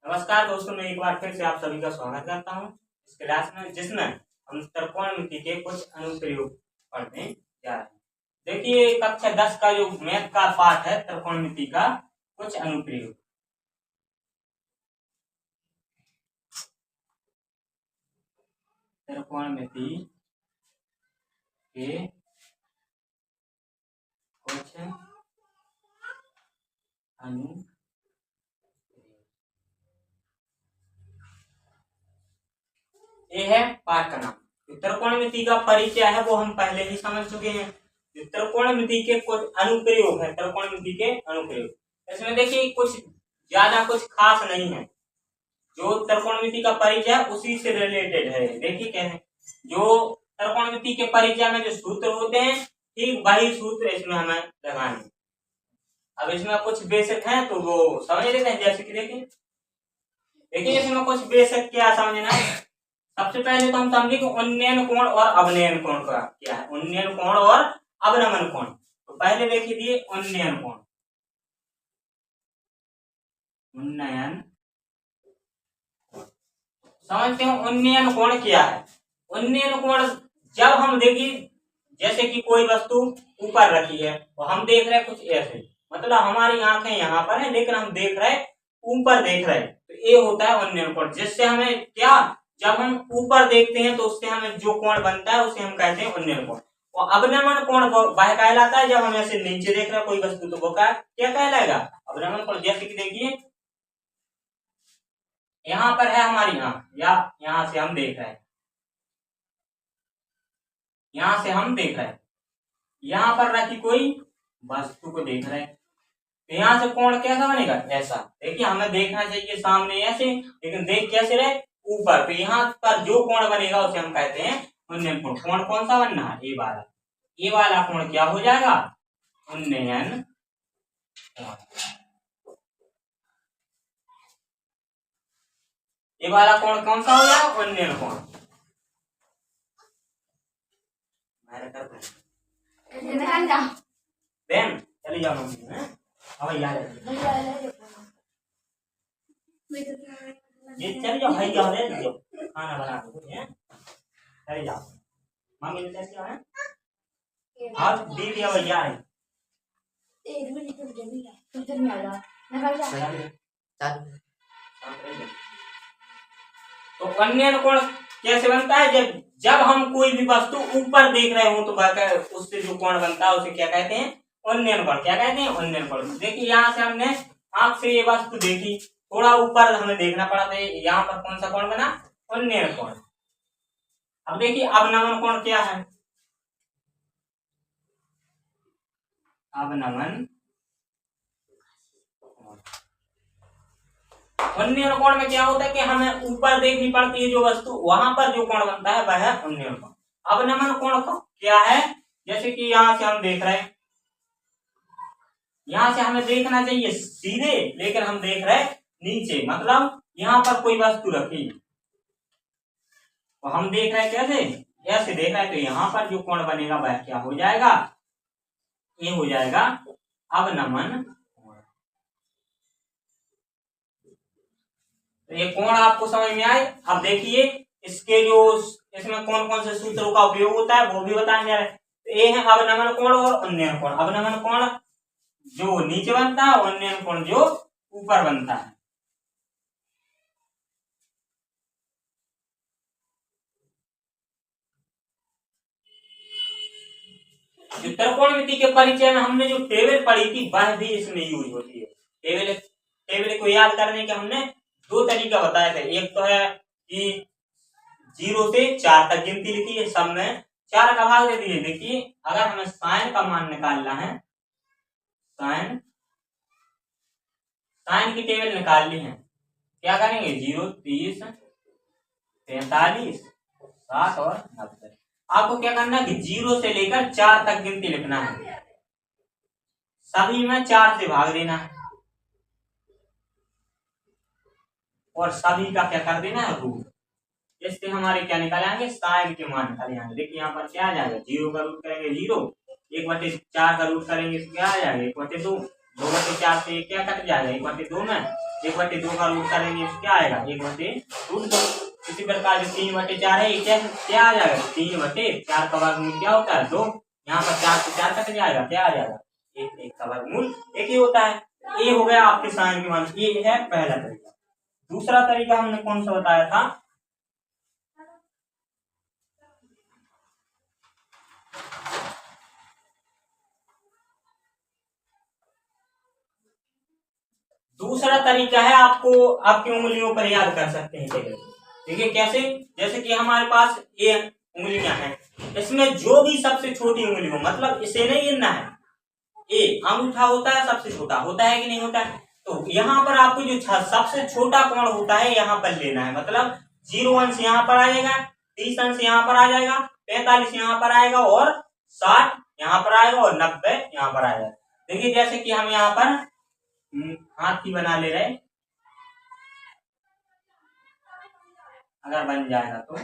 नमस्कार दोस्तों, मैं एक बार फिर से आप सभी का स्वागत करता हूं इस क्लास में, जिसमें हम त्रिकोणमिति के कुछ अनुप्रयोग पढ़ने जा रहे हैं। देखिए, कक्षा 10 का जो मैथ का पाठ है, त्रिकोणमिति का कुछ अनुप्रयोग। त्रिकोणमिति के कुछ अनुप्रयोग। ये है पाठ का नाम। त्रिकोणमिति का परिचय है वो हम पहले ही समझ चुके हैं। त्रिकोणमिति के कुछ अनुप्रयोग है, त्रिकोणमिति के अनुप्रयोग। इसमें देखिए कुछ ज्यादा कुछ खास नहीं है। जो त्रिकोणमिति का परिचय है उसी से रिलेटेड है। देखिए क्या है, जो त्रिकोणमिति के परिचय में जो सूत्र होते हैं, ठीक वही सूत्र इसमें हमें लगाने। अब इसमें कुछ बेसिक है तो वो समझ लेते हैं। जैसे कि देखिए इसमें कुछ बेसिक क्या समझना है। सबसे पहले तो हम समझे कि उन्नयन कोण और अवनयन कोण का क्या है। उन्नयन कोण और अवनमन कोण। तो पहले देखिए दिए उन्नयन कोण। उन्नयन समझते हैं उन्नयन कोण क्या है। उन्नयन कोण जब हम देखिए, जैसे कि कोई वस्तु ऊपर रखी है और हम देख रहे हैं कुछ ऐसे, मतलब हमारी आंखें यहाँ पर है लेकिन हम देख रहे हैं ऊपर देख रहे हैं, तो ये होता है उन्नयन कोण। जिससे हमें क्या, जब हम ऊपर देखते हैं तो उससे हमें जो कोण बनता है उसे हम कहते हैं उन्नयन कोण। और अवनमन कोण वह कहलाता है जब हम ऐसे नीचे देख रहे हैं कोई वस्तु, तो वो क्या कहलाएगा, अवनमन कोण। जैसे कि देखिए यहाँ पर है हमारी आंख, या यहाँ से हम देख रहे हैं, यहाँ से हम देख रहे हैं, यहाँ पर रखी कोई वस्तु को देख रहे हैं, तो यहाँ से कोण कैसा बनेगा, ऐसा। देखिए हमें देखना चाहिए सामने ऐसे, लेकिन देख कैसे रहे, ऊपर। तो यहाँ पर जो कोण बनेगा उसे हम कहते हैं उन्नयन कोण। कोण कौन सा बनना है, ये वाला। ये वाला कोण क्या हो जाएगा, उन्नयन कोण। ये वाला कोण कौन सा हो जाएगा, उन्नयन कोण। बहन चली जाओ मम्मी है, अब यार ये चल जाओ भाई, जाओ ले लो खाना बना दो है, चले जाओ। मम्मी ने कैसे है आप दीदी अब भैया है एक मिनट रुक जा, तुम चल नहीं आ रहा ना भाई चल। तो उन्नयन कोण कैसे बनता है, जब हम कोई भी वस्तु ऊपर देख रहे हो तो उससे जो कोण बनता है उसे क्या कहते हैं, उन्नयन कोण। क्या कहते हैं, उन्नयन कोण। देखिए यहाँ से हमने आंख से ये वस्तु देखी, थोड़ा ऊपर हमें देखना पड़ा, तो यहाँ पर कौन सा कोण बना, उन्नयन कोण। अब देखिए अवनमन कोण क्या है। अवनमन उन्नयन कोण में क्या होता है कि हमें ऊपर देखनी पड़ती है जो वस्तु, वहां पर जो कोण बनता है वह है उन्नयन कोण। अवनमन कोण क्या है, जैसे कि यहाँ से हम देख रहे हैं, यहाँ से हमें देखना चाहिए सीधे, लेकिन हम देख रहे हैं नीचे, मतलब यहाँ पर कोई वस्तु रखी तो हम देख रहे हैं कैसे, ऐसे देख रहे हैं, तो यहाँ पर जो कोण बनेगा वह क्या हो जाएगा, ये हो जाएगा अवनमन। तो ये कोण आपको समझ में आए। अब देखिए इसके जो इसमें कौन कौन से सूत्रों का उपयोग होता है वो भी बताने जा रहे हैं। तो ये है अवनमन कोण और उन्नयन कोण। अवनमन कोण जो नीचे बनता है, उन्नयन कोण जो ऊपर बनता है। जो त्रिकोणमिति के परिचय में हमने जो टेबल पढ़ी थी वह भी इसमें यूज होती है। टेबल को याद करने के हमने दो तरीका बताए थे। एक तो है कि 0 से 4 तक गिनती लिखी है, सब में 4 का भाग दे दिए। देखिए अगर हमें साइन का मान निकालना है, साइन की टेबल निकालनी है, क्या करेंगे, 0, 30, 45, 60 और 90। आपको क्या करना है कि 0 से लेकर 4 तक गिनती लिखना है, सभी में 4 से भाग देना है और सभी का क्या कर देना है, रूट। इससे हमारे क्या निकाल आएंगे, साइन के मान निकाल आएंगे। देखिए यहाँ पर क्या आ जाएगा, 0 का रूट करेंगे 0, 1/4 का रूट करेंगे क्या आ जाएगा, 1/2, 2/4 से क्या कट जाएगा, 1/2 में 1/2 का रूट करेंगे तो क्या आएगा 1/√2। इसी प्रकार जो 3/4 है ये क्या आ जाएगा 3/4 का वर्गमूल क्या होता है 2। यहाँ पर 4 से 4 कट जाएगा क्या आ जाएगा 1 का वर्गमूल 1 ही होता है। ये हो गया आपके साइन के मान। ये है पहला तरीका। दूसरा तरीका हमने कौन सा बताया था, दूसरा तरीका है आपको आपकी उंगलियों पर याद कर सकते हैं। देखिए कैसे, जैसे कि हमारे पास ये उंगलियां हैं, इसमें जो भी सबसे छोटी उंगली हो, मतलब इसे नहीं गिनना है, ए अंगूठा होता है सबसे छोटा होता है कि नहीं होता है, तो यहाँ पर आपको जो सबसे छोटा कोण होता है यहाँ पर लेना है। मतलब 0 अंश यहाँ पर आ जाएगा, 30 अंश यहाँ पर आ जाएगा, 45 यहाँ पर आएगा और 60 यहाँ पर आएगा और 90 यहाँ पर आएगा। देखिए जैसे कि हम यहाँ पर हाथी बना ले रहे, अगर बन जाएगा तो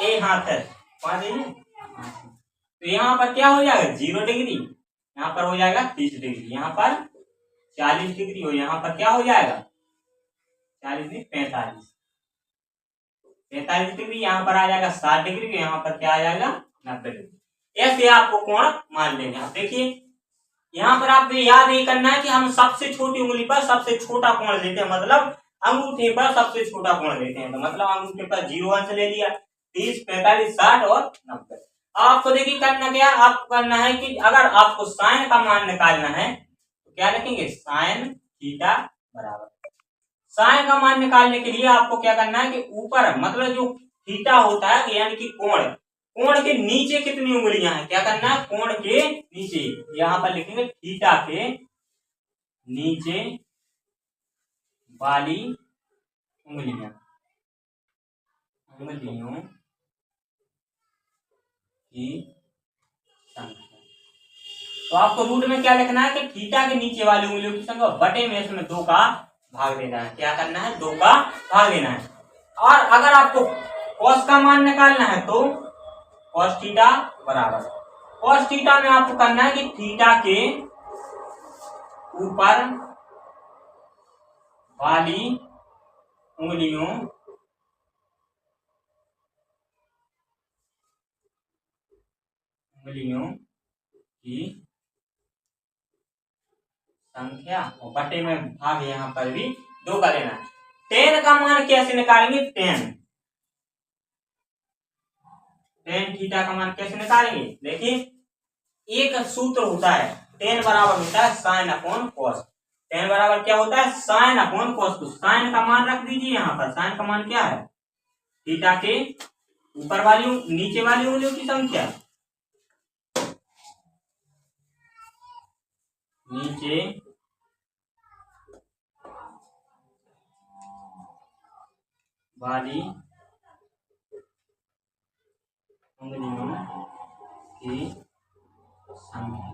ए हाथ है तो यहाँ पर क्या हो जाएगा 0 डिग्री, यहाँ पर हो जाएगा 30 डिग्री, यहाँ पर 40 डिग्री हो, यहाँ पर क्या हो जाएगा 40 नहीं 45 डिग्री, यहाँ पर आ जाएगा 60 डिग्री, यहाँ पर क्या आ जाएगा 90 डिग्री। ऐसे आपको कोण मान लेंगे। आप देखिए यहाँ पर आपको याद ये करना है कि हम सबसे छोटी उंगली पर सबसे छोटा कोण लेते हैं, मतलब अंगूठे पर सबसे छोटा कोण लेते हैं। तो मतलब अंगूठे पर 0 अंश ले लिया, 30, 45, 60 और 90। आपको देखिए करना क्या, आपको करना है कि अगर आपको साइन का मान निकालना है तो क्या लिखेंगे साइन थीटा बराबर। साइन का मान निकालने के लिए आपको क्या करना है कि ऊपर मतलब जो थीटा होता है यानी कि कोण, कोण के नीचे कितनी उंगलियां हैं, क्या करना है कोण के नीचे, यहां पर लिखेंगे थीटा के नीचे वाली उंगलियों की संख्या। तो आपको रूट में क्या लिखना है कि थीटा के नीचे वाली उंगलियों की संख्या बटे में इसमें 2 का भाग देना है। क्या करना है 2 का भाग देना है। और अगर आपको कॉस का मान निकालना है तो कॉस थीटा बराबर, कॉस थीटा में आपको करना है कि थीटा के ऊपर वाली उंगलियों की संख्या और बटे में भाग यहाँ पर भी 2 का लेना है। टेन का मान कैसे निकालेंगे, टेन थीटा का मान कैसे निकालेंगे, देखिए एक सूत्र होता है, टेन बराबर होता है साइन अपॉन कॉस। टेन बराबर क्या होता है साइन अपॉन कॉस। तो साइन का मान रख दीजिए यहाँ पर, साइन का मान क्या है थीटा के ऊपर वाली नीचे वाली उंगलियों की संख्या, नीचे वाली उंगलियों की संख्या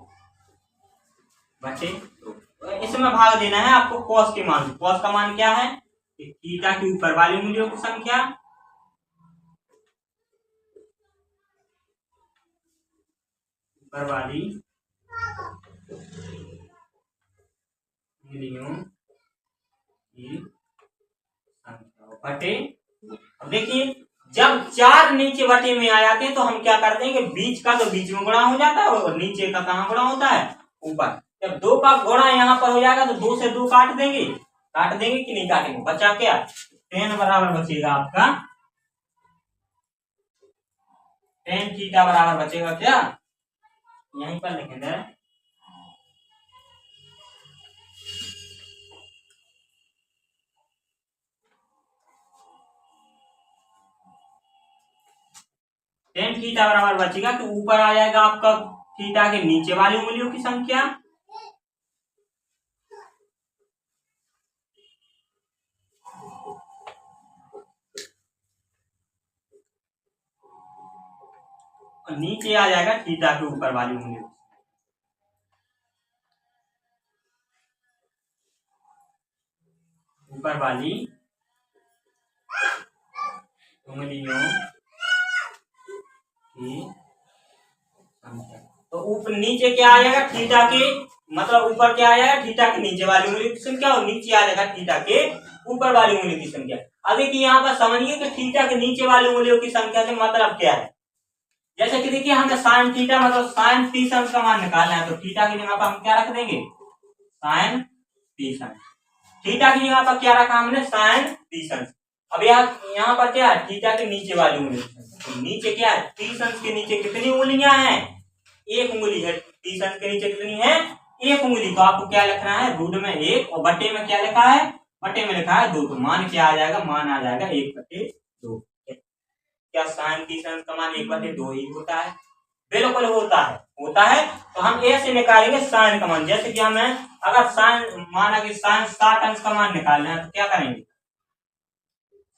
बटे 2। इसमें भाग देना है आपको कॉस के मान। कॉस का मान क्या है थीटा के ऊपर वाली उंगलियों की संख्या ऊपर वाली उंगलियों की संख्या बटे। अब देखिए जब 4 नीचे बटे में आ जाते हैं तो हम क्या करते हैं कि बीच का तो बीच में गुणा हो जाता है और नीचे का कहां गुणा होता है ऊपर। जब 2 का गुणा यहाँ पर हो जाएगा तो 2 से 2 काट देंगे कि नहीं काटेंगे, बचा क्या टेन बराबर बचेगा आपका, टेन थीटा बराबर बचेगा क्या यहीं पर लिखेंगे टेन थीटा बराबर बचेगा तो ऊपर आ जाएगा आपका थीटा के नीचे वाली उंगलियों की संख्या और नीचे आ जाएगा थीटा के ऊपर वाली उंगलियों, ऊपर वाली उंगलियों की संख्या। तो ऊपर नीचे क्या आ जाएगा, थीटा के मतलब ऊपर क्या आ जाएगा, थीटा के नीचे वाली उंगली की संख्या, और नीचे आ जाएगा थीटा के ऊपर वाली उंगली की संख्या। अब देखिए यहाँ पर समझिए कि थीटा के नीचे वाली उंगलियों की संख्या से मतलब क्या है। जैसे कि देखिए हमें साइन थीटा मतलब साइन 30 अंश का मान निकालना है, तो थीटा की जगह पर हम क्या रख देंगे, साइन 30 अंश। थीटा की जगह पर क्या रखा हमने, साइन 30 अंश। अब यहाँ पर क्या है, थीटा के नीचे वाली उंगली, तो नीचे क्या है, 30 अंश के नीचे कितनी उंगलियां हैं, एक उंगली है। 30 अंश के नीचे कितनी है, एक उंगली। तो आपको क्या लिखना है, रूट में 1 और बटे में क्या लिखा है, बटे में लिखा है 2। तो मान क्या आ जाएगा, मान आ जाएगा 1/2। क्या साइन 30 अंश का मान 1/2 ही होता है, बिल्कुल होता है, होता है। तो हम ऐसे निकालेंगे साइन का मान। जैसे कि हमें अगर साइन माना कि साइन 60 अंश का मान निकालना है, तो क्या करेंगे,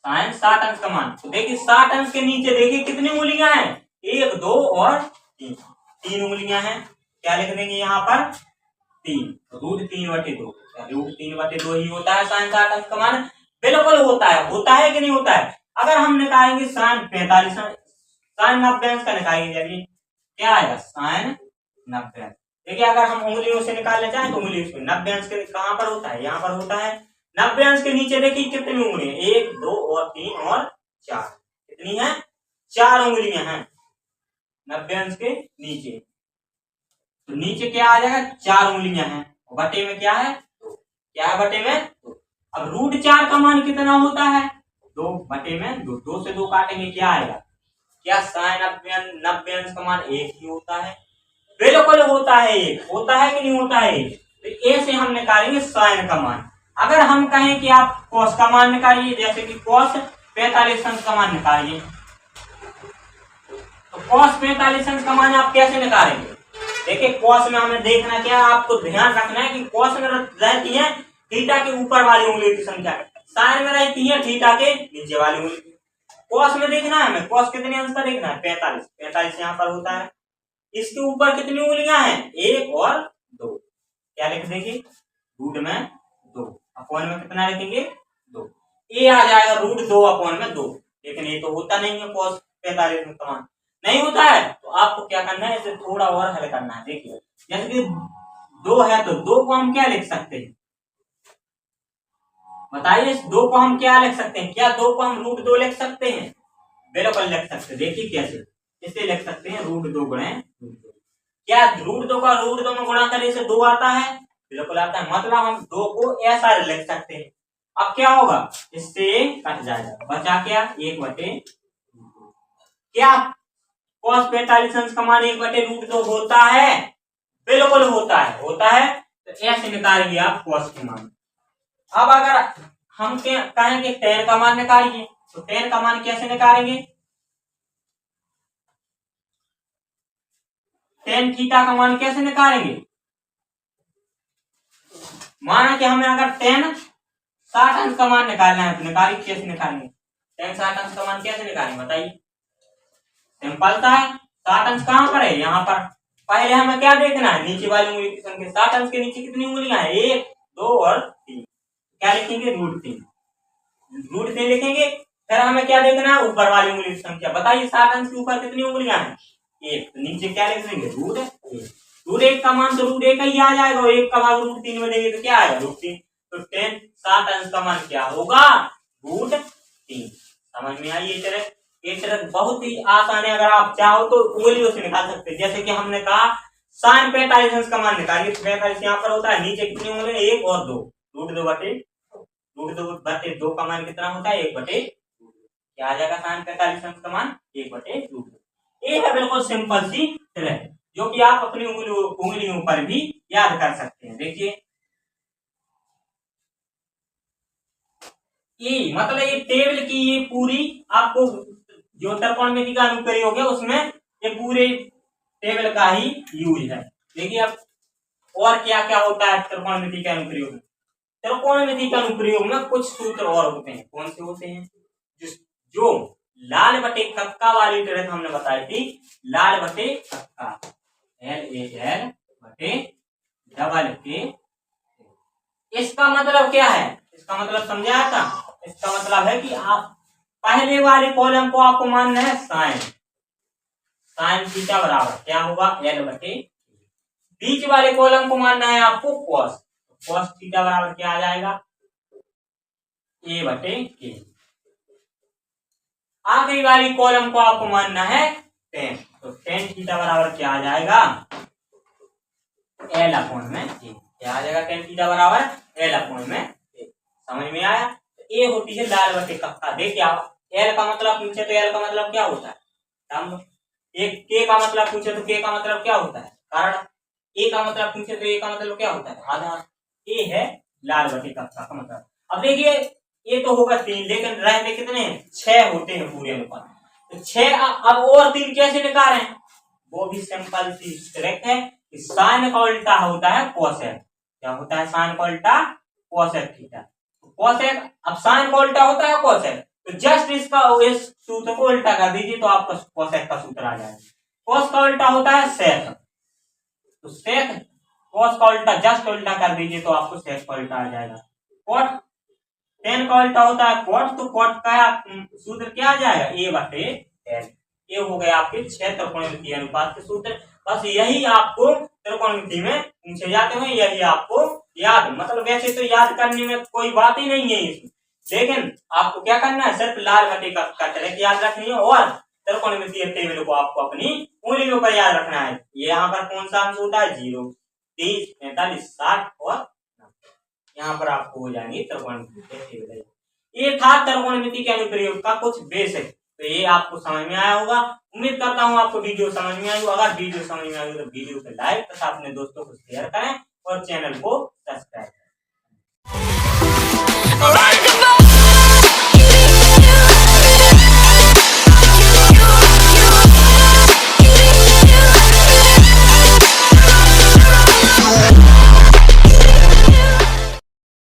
साइन 60 अंश का मान। तो देखिए 60 अंश के नीचे देखिए कितनी उंगलियां हैं, 1 2 और 3, 3 उंगलियां हैं। क्या लिख देंगे यहाँ पर, 3, रूट 3/2। रूट 3/2 ही होता है साइन 60 अंश का मान, बिल्कुल होता है। होता है कि नहीं होता है। अगर हम निकालेंगे साइन 45, साइन 90 अंश का निकालेंगे, जरिए क्या आएगा, साइन 90 अंश। देखिए अगर हम उंगलियों से निकालना चाहें तो उंगलियों से 90 अंश के कहां पर होता है, यहाँ पर होता है। 90 अंश के नीचे देखिए कितनी उंगलियां, 1 2 और 3 और 4, कितनी है, 4 उंगलियां हैं 90 अंश के नीचे। तो नीचे क्या आ जाएगा, 4 उंगलियां हैं, बटे में क्या है, 2। क्या है, बटे में 2। अब रूट 4 का मान कितना होता है, 2 बटे में 2। 2 से 2 काटेंगे, क्या आएगा, क्या साइन 90 अंश का मान 1 ही होता है, बिल्कुल होता है, 1 होता है कि नहीं होता है। तो ए से हम निकालेंगे साइन का मान। अगर हम कहें कि आप कॉस का मान निकालिए, जैसे कि कॉस 45 अंश का मान निकालिए, तो कॉस 45 अंश का मान आप कैसे निकालेंगे। देखिए कॉस में हमें देखना क्या, आपको ध्यान रखना है कि कॉस में रहती है थीटा के ऊपर वाली उंगली की संख्या, साइन में रहती है थीटा के नीचे वाली उंगली की। कॉस में देखना है हमें, कॉस कितने अंश का देखना है, 45। 45 यहाँ पर होता है। इसके ऊपर कितनी उंगलियां हैं, 1 और 2। क्या लिख देंगे, रूट में 2, अपॉन में कितना लिखेंगे, 2। ये आ जाएगा रूट 2 अपॉन में 2। लेकिन ये तो होता नहीं है, कॉस 45 में समान नहीं होता है। तो आपको क्या करना है, इसे थोड़ा और हल करना है। देखिए जैसे कि 2 है, तो 2 को हम क्या लिख सकते हैं, बताइए, इस 2 को हम क्या लिख सकते हैं, क्या 2 को हम रूट 2 लिख सकते हैं, बिल्कुल लिख सकते हैं। देखिए कैसे, इसे लिख सकते हैं रूट 2 गुणे रूट 2। क्या रूट 2 का रूट 2 में गुणा करने से 2 आता है, बिल्कुल आता है। मतलब हम 2 को ऐसा लिख सकते हैं। अब क्या होगा, इससे कट जाएगा, बचा क्या, 1/2। क्या cos 45 अंश का मान 1/√2 होता है, बिल्कुल होता है, होता है। तो ऐसे निकालेंगे आप cos के मान। अब अगर हम कहेंगे tan का मान निकालिए, तो tan का मान कैसे निकालेंगे, tan थीटा का मान कैसे निकालेंगे। माना कि हमें अगर tan 60 अंश का मान निकालना है, तो निकालिए, कैसे निकालेंगे, tan 60 अंश का मान कैसे निकालेंगे, बताइए। सिंपल सा है, 60 अंश कहां पर है, यहाँ पर। पहले हमें क्या देखना है, नीचे वाली उंगली की संख्या। 60 अंश के नीचे कितनी उंगलियां हैं, 1 2 और 3। क्या लिखेंगे, √3। √3 लिखेंगे। फिर हमें क्या देखना है, ऊपर वाली उंगली की संख्या। बताइए 60 अंश के ऊपर कितनी उंगलियां हैं, 1। तो नीचे क्या लिख देंगे, √1। √1 का मान तो √1 ही आ जाएगा, 1 का भाग √3 में देंगे तो क्या आएगा, √3। तो tan 60 अंश का मान क्या होगा, √3। समझ में आई ये तरह। ये तरह बहुत ही आसान है, अगर आप चाहो तो उंगलियों से निकाल सकते हैं। जैसे कि हमने कहा साइन 45 अंश का मान निकालिए, 45 यहाँ पर होता है, नीचे कितनी उंगली, 1 और 2, √2 का मान कितना होता है, 1/2। क्या आ जाएगा साइन 45 अंश का मान, 1/√2। ये है बिल्कुल सिंपल सी तरह, जो कि आप अपनी उंगलियों पर भी याद कर सकते हैं। देखिए ये मतलब ये टेबल की ये पूरी आपको जो त्रिकोणमिति का अनुप्रयोग है, उसमें ये पूरे टेबल का ही यूज है। देखिए अब और क्या क्या होता है त्रिकोणमिति के अनुप्रयोग में। त्रिकोणमिति के अनुप्रयोग में कुछ सूत्र और होते हैं। कौन से होते हैं, जो लाल बटे कक्का वाली ट्रेथ हमने बताई थी, लाल बटे कक्का, LAL बटे डबल के। इसका मतलब क्या है, इसका मतलब समझाया था। इसका मतलब है कि आप पहले वाले कॉलम को आपको मानना है साइन, साइन थीटा बराबर क्या होगा एल बटे, बीच वाले कॉलम को मानना है आपको कॉस, कॉस थीटा बराबर क्या आ जाएगा ए बटे के, आखिरी वाली कॉलम को आपको मानना है टेन, तो टेन थीटा बराबर क्या आ जाएगा एल अपॉन में ए, क्या आ जाएगा टेन थीटा बराबर एल अपॉन में ए, समझ में आया। ए होती है लाल बटे कक्का, देखिए आप एल का मतलब पूछे तो एल का मतलब क्या होता है हम, एक के का मतलब पूछे तो के का मतलब क्या होता है कारण, ए का मतलब पूछे तो ए का मतलब क्या होता है आधा, ए है लाल बटे कक्का का मतलब। अब देखिए ये तो होगा 3, लेकिन रहते कितने 6 होते हैं पूरे अनुपात, तो 6 अब और 3 कैसे निकालें, वो भी सिंपल सी ट्रिक है कि साइन का उल्टा होता है कोसेक, क्या होता है साइन का उल्टा कोसेक थीटा, कोसेक अब साइन का उल्टा होता है कोसेक, तो जस्ट इसका इस सूत्र को उल्टा कर दीजिए तो आपका कोसेक का सूत्र आ जाएगा। कोस का उल्टा होता है सेक, तो सेक कोस का उल्टा जस्ट उल्टा कर दीजिए तो आपको सेक का उल्टा आ जाएगा। कोट टेन का उल्टा होता है कोट, तो कोट का सूत्र क्या आ जाएगा ए बटे टेन, ये हो गए आपके 6 त्रिकोणमितीय अनुपात के सूत्र। बस यही आपको त्रिकोणमिति में पूछे जाते हैं, यही आपको याद, मतलब वैसे तो याद करने में कोई बात ही नहीं है इसमें, लेकिन आपको क्या करना है सिर्फ लाल बटे का ट्रिक याद रखनी है और त्रिकोणमितीय टेबल को आपको अपनी उंगलियों पर याद रखना है। ये यहाँ पर कौन सा अंश होता है 0, 30, 45, 60 और यहाँ पर आपको हो जाएंगे त्रिकोणमिति टेबल। ये था त्रिकोणमिति के अनुप्रयोग का कुछ बेसिक, तो ये आपको समझ में आया होगा। उम्मीद करता हूँ आपको वीडियो समझ में आई हो, अगर वीडियो समझ में आई हो तो वीडियो को लाइक तथा अपने दोस्तों को शेयर करें और चैनल को सब्सक्राइब करें।